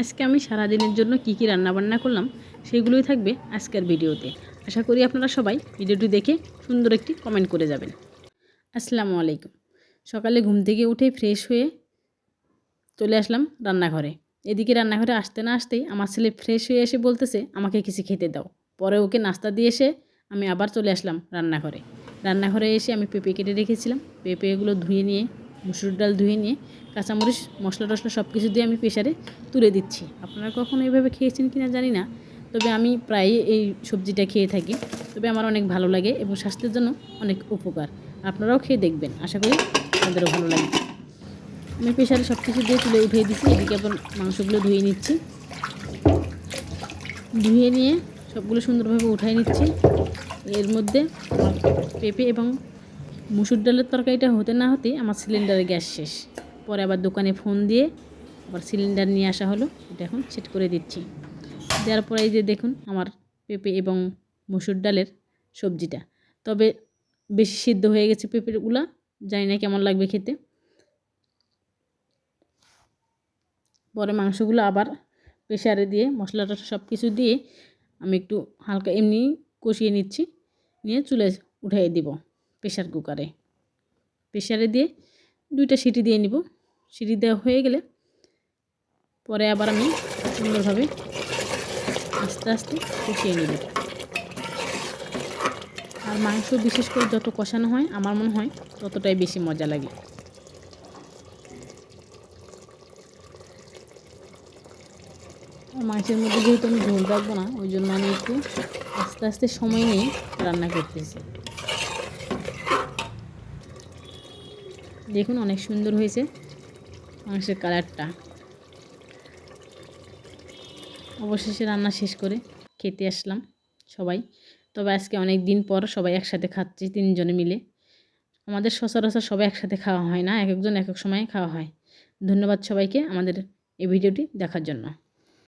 আজকে আমি সারা দিনের জন্য কি রান্না বান্না করলাম সেগুলোই থাকবে আজকের ভিডিওতে। আশা করি আপনারা সবাই ভিডিওটি দেখে সুন্দর একটি কমেন্ট করে যাবেন। আসসালামু আলাইকুম। সকালে ঘুম থেকে উঠে ফ্রেশ হয়ে চলে আসলাম রান্নাঘরে। এদিকে রান্নাঘরে আসতে না আসতেই আমার ছেলে ফ্রেশ হয়ে এসে বলতেছে আমাকে কিছু খেতে দাও। পরে ওকে নাস্তা দিয়ে এসে আমি আবার চলে আসলাম রান্নাঘরে। রান্নাঘরে এসে আমি পেঁপে কেটে রেখেছিলাম। পেঁপেগুলো ধুয়ে নিয়ে, মুসুর ডাল ধুয়ে নিয়ে, কাঁচামরিচ, মশলা টশলা সব কিছু দিয়ে আমি প্রেসারে তুলে দিচ্ছি। আপনারা কখনো এইভাবে খেয়েছেন কিনা জানি না, তবে আমি প্রায়ই এই সবজিটা খেয়ে থাকি। তবে আমার অনেক ভালো লাগে এবং স্বাস্থ্যের জন্য অনেক উপকার। আপনারাও খেয়ে দেখবেন, আশা করি আপনাদেরও ভালো লাগবে। আমি প্রেসারে সব কিছু দিয়ে তুলে উঠিয়ে দিচ্ছি। এদিকে আবার মাংসগুলো ধুয়ে নিচ্ছি। ধুয়ে নিয়ে সবগুলো সুন্দরভাবে উঠাই নিচ্ছি। এর মধ্যে পেঁপে এবং মুসুর ডালের তরকারিটা হতে না হতেই আমার সিলিন্ডারে গ্যাস শেষ। পরে আবার দোকানে ফোন দিয়ে আবার সিলিন্ডার নিয়ে আসা হলো। এটা এখন সেট করে দিচ্ছি। দেওয়ার পরে এই যে দেখুন আমার পেঁপে এবং মুসুর ডালের সবজিটা। তবে বেশি সিদ্ধ হয়ে গেছে পেঁপেগুলা, জানি না কেমন লাগবে খেতে। পরে মাংসগুলো আবার প্রেসারে দিয়ে মশলা টশলা সব কিছু দিয়ে আমি একটু হালকা এমনি কষিয়ে নিচ্ছি। নিয়ে চুলে উঠিয়ে দিব প্রেসার কুকারে। প্রেসারে দিয়ে 2টা সিটি দিয়ে নিব। সিটি দেওয়া হয়ে গেলে পরে আবার আমি সুন্দরভাবে আস্তে আস্তে কষিয়ে নেব। আর মাংস বিশেষ করে যত কষানো হয় আমার মনে হয় ততটাই বেশি মজা লাগে। মাংসের মধ্যে যেহেতু আমি ঝোল রাখবো না, ওই জন্য আমি একটু আস্তে আস্তে সময় নিয়ে রান্না করতেছি। দেখুন অনেক সুন্দর হয়েছে মাংসের কালারটা। অবশেষে রান্না শেষ করে খেতে আসলাম সবাই। তবে আজকে অনেক দিন পর সবাই একসাথে খাচ্ছি 3 জনে মিলে। আমাদের সচরাচর সবাই একসাথে খাওয়া হয় না, এক একজন এক এক সময়ে খাওয়া হয়। ধন্যবাদ সবাইকে আমাদের এই ভিডিওটি দেখার জন্য।